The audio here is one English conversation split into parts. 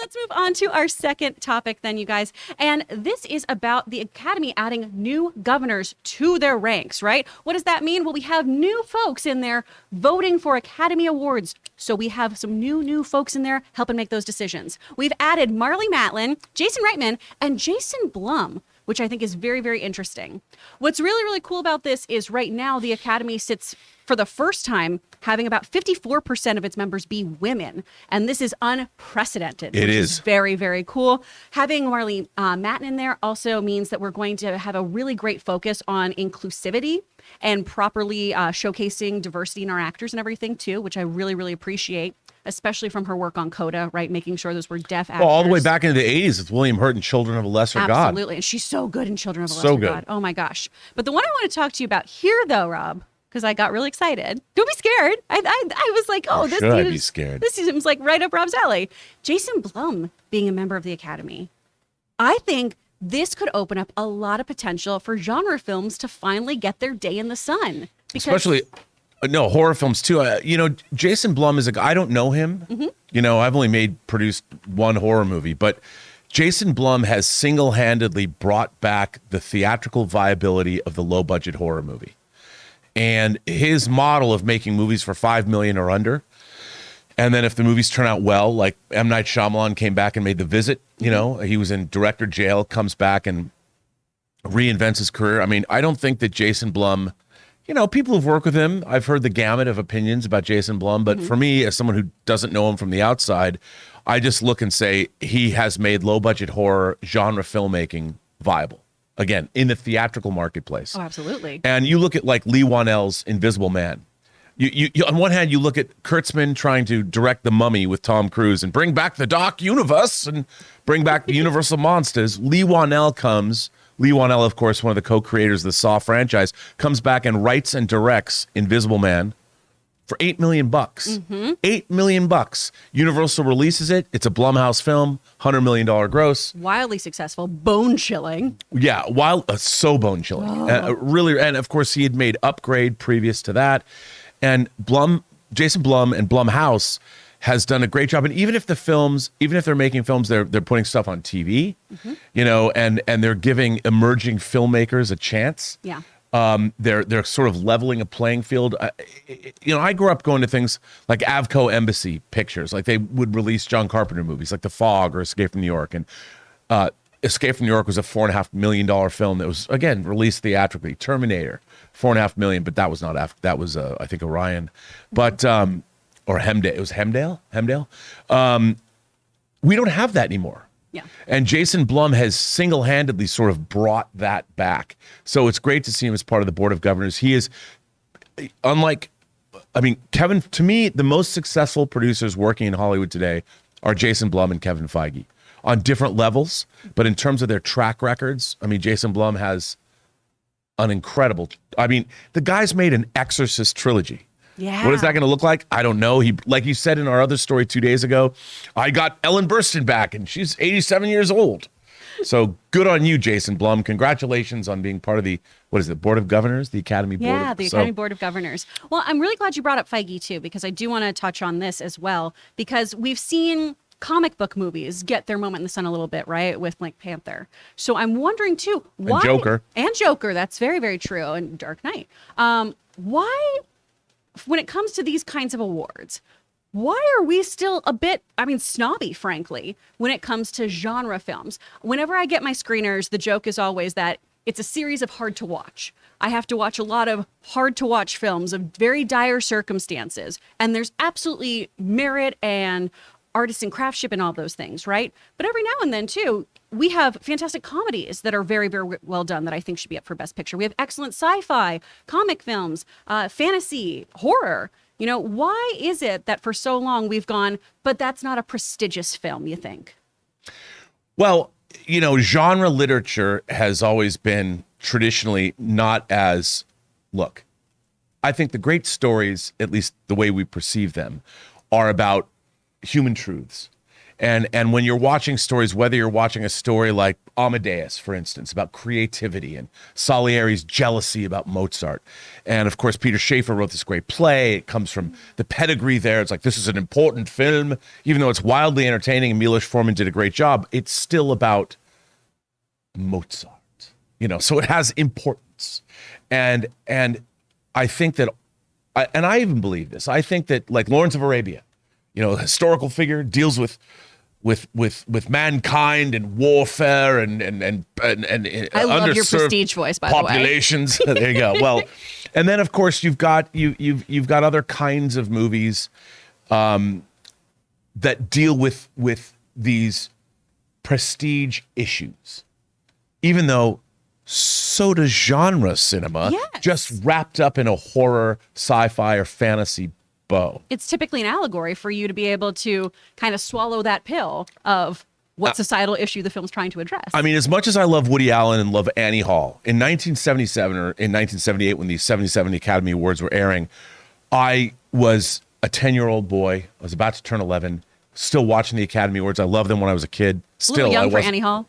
let's move on to our second topic then, you guys. And this is about the Academy adding new governors to their ranks, right? What does that mean? Well, we have new folks in there voting for Academy Awards. So we have some new folks in there helping make those decisions. We've added Marlee Matlin, Jason Reitman, and Jason Blum, which I think is very, very interesting. What's really, really cool about this is right now the Academy sits for the first time having about 54% of its members be women. And this is unprecedented. It is. Is very, very cool. Having Marlee Matlin in there also means that we're going to have a really great focus on inclusivity and properly showcasing diversity in our actors and everything too, which I really, really appreciate, especially from her work on CODA, right? Making sure those were deaf actors. Well, all the way back into the 80s with William Hurt and Children of a Lesser God. Absolutely. And she's so good in Children of a Lesser God. Oh my gosh. But the one I want to talk to you about here though, Rob, because I got really excited. Don't be scared. I was like, oh, this should I be scared? This seems like right up Rob's alley. Jason Blum being a member of the Academy. I think this could open up a lot of potential for genre films to finally get their day in the sun. Especially, no, horror films too. Jason Blum is a guy, I don't know him. Mm-hmm. I've only produced one horror movie, but Jason Blum has single-handedly brought back the theatrical viability of the low-budget horror movie. And his model of making movies for $5 million or under, and then if the movies turn out well, like M. Night Shyamalan came back and made The Visit, he was in director jail, comes back and reinvents his career. I mean, I don't think that Jason Blum, people who've worked with him, I've heard the gamut of opinions about Jason Blum, but for me, as someone who doesn't know him from the outside, I just look and say he has made low-budget horror genre filmmaking viable. Again, in the theatrical marketplace. Oh, absolutely. And you look at like Lee Whannell's Invisible Man. You on one hand, you look at Kurtzman trying to direct The Mummy with Tom Cruise and bring back the Dark Universe and bring back the Universal Monsters. Lee Whannell, of course, one of the co-creators of the Saw franchise, comes back and writes and directs Invisible Man for $8 million. $8 million. Universal releases it. It's a Blumhouse film, $100 million gross. Wildly successful, bone-chilling. Yeah, so bone-chilling. Really, and of course, he had made Upgrade previous to that. And Jason Blum and Blumhouse has done a great job. And even if they're making films, they're putting stuff on TV, and they're giving emerging filmmakers a chance. Yeah. They're sort of leveling a playing field. I grew up going to things like Avco Embassy Pictures, like they would release John Carpenter movies like The Fog or Escape from New York. And Escape from New York was a $4.5 million film that was, again, released theatrically. Terminator, $4.5 million, but that was not that was I think Orion, but or Hemdale. It was Hemdale. We don't have that anymore. Yeah. And Jason Blum has single-handedly sort of brought that back. So it's great to see him as part of the Board of Governors. He is, Kevin, to me, the most successful producers working in Hollywood today are Jason Blum and Kevin Feige on different levels. But in terms of their track records, Jason Blum has an incredible, the guy's made an Exorcist trilogy. Yeah. What is that going to look like? I don't know. He, like you said in our other story 2 days ago, I got Ellen Burstyn back, and she's 87 years old. So good on you, Jason Blum. Congratulations on being part of the, Board of Governors, the Academy Board? Yeah, the Academy Board of Governors. Well, I'm really glad you brought up Feige, too, because I do want to touch on this as well, because we've seen comic book movies get their moment in the sun a little bit, right, with Black Panther. So I'm wondering, too, why... And Joker, that's very, very true, and Dark Knight. Why... When it comes to these kinds of awards, why are we still a bit, snobby, frankly, when it comes to genre films? Whenever I get my screeners, the joke is always that it's a series of hard to watch. I have to watch a lot of hard to watch films of very dire circumstances. And there's absolutely merit and artist and craftsmanship and all those things, right? But every now and then, too, we have fantastic comedies that are very, very well done that I think should be up for Best Picture. We have excellent sci-fi, comic films, fantasy, horror. Why is it that for so long we've gone, but that's not a prestigious film, you think? Well, genre literature has always been traditionally not as, look, I think the great stories, at least the way we perceive them, are about human truths. And when you're watching stories, whether you're watching a story like Amadeus, for instance, about creativity, and Salieri's jealousy about Mozart, and of course Peter Shaffer wrote this great play. It comes from the pedigree there. It's like, this is an important film, even though it's wildly entertaining and Milos Forman did a great job. It's still about Mozart, so it has importance. And I think that, and I even believe this, I think that, like Lawrence of Arabia, a historical figure, deals with mankind and warfare and I love your underserved prestige voice, by the way. populations. There you go. Well, and then of course you've got other kinds of movies that deal with these prestige issues, even though so does genre cinema, Yes. just wrapped up in a horror, sci-fi, or fantasy bow. It's typically an allegory for you to be able to kind of swallow that pill of what societal issue the film's trying to address. I mean, as much as I love Woody Allen and love Annie Hall, in 1977 or in 1978, when the 77 Academy Awards were airing, I was a 10-year-old boy. I was about to turn 11, still watching the Academy Awards. I loved them when I was a kid. a little young for Annie Hall.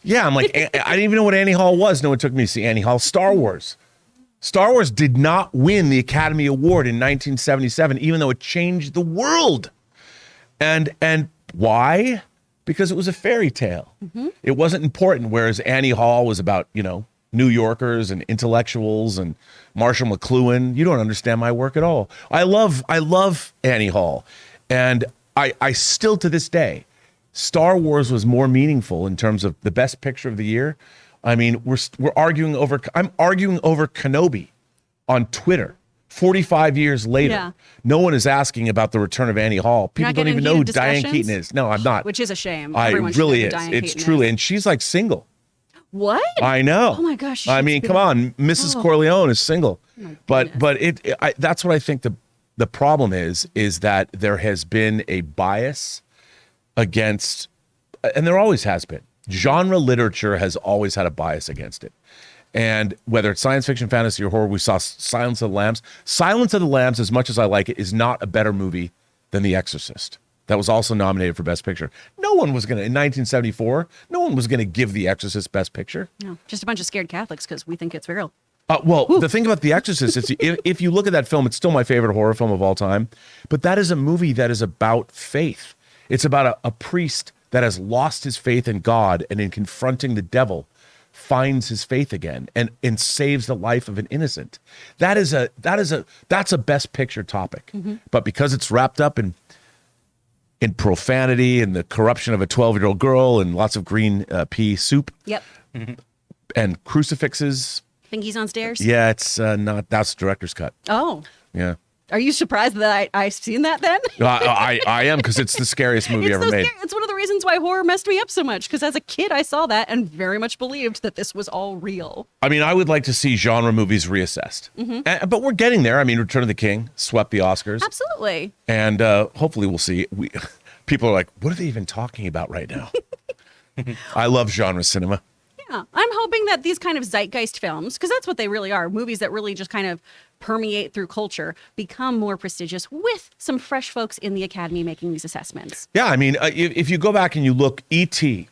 Yeah, I'm like, I didn't even know what Annie Hall was. No one took me to see Annie Hall. Star Wars. Star Wars did not win the Academy Award in 1977, even though it changed the world. And why? Because it was a fairy tale. Mm-hmm. It wasn't important, whereas Annie Hall was about, New Yorkers and intellectuals and Marshall McLuhan. You don't understand my work at all. I love Annie Hall. And I still, to this day, Star Wars was more meaningful in terms of the best picture of the year. I mean, I'm arguing over Kenobi on Twitter 45 years later. Yeah. No one is asking about the return of Annie Hall. People don't even know who Diane Keaton is. No, I'm not. Which is a shame. It really is. It's truly, and she's like single. What? I know. Oh my gosh. I mean, come on, Mrs. Corleone is single. Oh but that's what I think the problem is that there has been a bias against, and there always has been. Genre literature has always had a bias against it. And whether it's science fiction, fantasy, or horror, we saw Silence of the Lambs. Silence of the Lambs, as much as I like it, is not a better movie than The Exorcist. That was also nominated for Best Picture. No one was going to, in 1974, no one was going to give The Exorcist Best Picture. No, just a bunch of scared Catholics because we think it's real. The thing about The Exorcist is if you look at that film, it's still my favorite horror film of all time. But that is a movie that is about faith. It's about a priest that has lost his faith in God, and in confronting the devil, finds his faith again and saves the life of an innocent. That's a Best Picture topic. Mm-hmm. But because it's wrapped up in profanity and the corruption of a 12-year-old girl and lots of green pea soup. Yep. And crucifixes. Fingies on stairs? Yeah, it's not. That's the director's cut. Oh. Yeah. Are you surprised that I've seen that then? I am, because it's the scariest movie ever made. It's one of the reasons why horror messed me up so much, because as a kid I saw that and very much believed that this was all real. I mean, I would like to see genre movies reassessed. Mm-hmm. But we're getting there. I mean, Return of the King swept the Oscars. Absolutely. And hopefully we'll see. People are like, what are they even talking about right now? I love genre cinema. Yeah, I'm hoping that these kind of zeitgeist films, because that's what they really are, movies that really just kind of permeate through culture, become more prestigious with some fresh folks in the Academy making these assessments. Yeah, I mean, if you go back and you look, E.T.,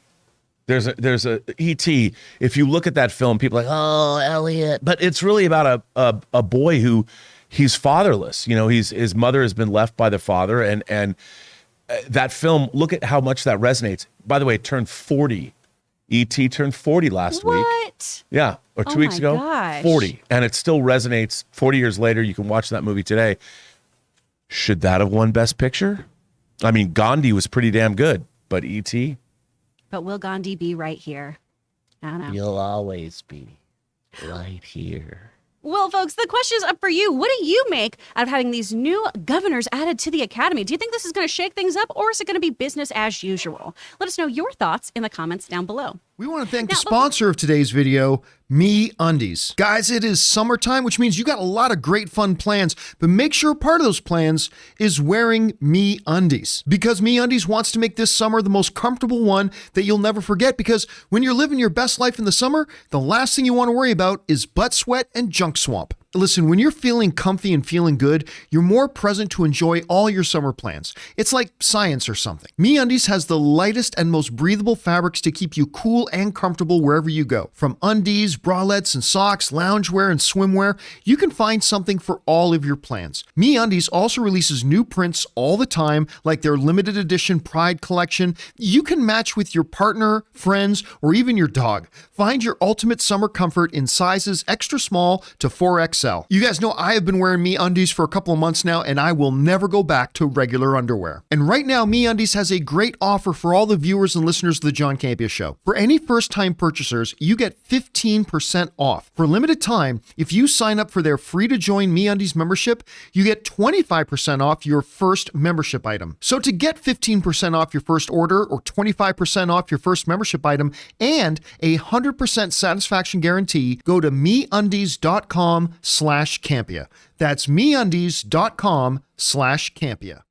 there's a E.T., if you look at that film, people are like, oh, Elliot. But it's really about a boy who, he's fatherless. His mother has been left by the father, and that film, look at how much that resonates. By the way, it turned 40. E.T. turned 40 last week. What? Yeah, or 2 weeks ago. Gosh. 40. And it still resonates 40 years later. You can watch that movie today. Should that have won Best Picture? I mean, Gandhi was pretty damn good, but E.T.? But will Gandhi be right here? I don't know. You'll always be right here. Well, folks, the question is up for you. What do you make out of having these new governors added to the Academy? Do you think this is going to shake things up, or is it going to be business as usual? Let us know your thoughts in the comments down below. We want to thank the sponsor of today's video, Me Undies. Guys, it is summertime, which means you got a lot of great fun plans, but make sure part of those plans is wearing Me Undies. Because Me Undies wants to make this summer the most comfortable one that you'll never forget, because when you're living your best life in the summer, the last thing you want to worry about is butt sweat and junk swamp. Listen, when you're feeling comfy and feeling good, you're more present to enjoy all your summer plans. It's like science or something. MeUndies has the lightest and most breathable fabrics to keep you cool and comfortable wherever you go. From undies, bralettes and socks, loungewear and swimwear, you can find something for all of your plans. MeUndies also releases new prints all the time, like their limited edition Pride collection. You can match with your partner, friends, or even your dog. Find your ultimate summer comfort in sizes extra small to 4XL. You guys know I have been wearing MeUndies for a couple of months now, and I will never go back to regular underwear. And right now, MeUndies has a great offer for all the viewers and listeners of the John Campea Show. For any first-time purchasers, you get 15% off. For a limited time, if you sign up for their free-to-join MeUndies membership, you get 25% off your first membership item. So to get 15% off your first order or 25% off your first membership item and a 100% satisfaction guarantee, go to MeUndies.com/Campea. That's MeUndies.com/Campea.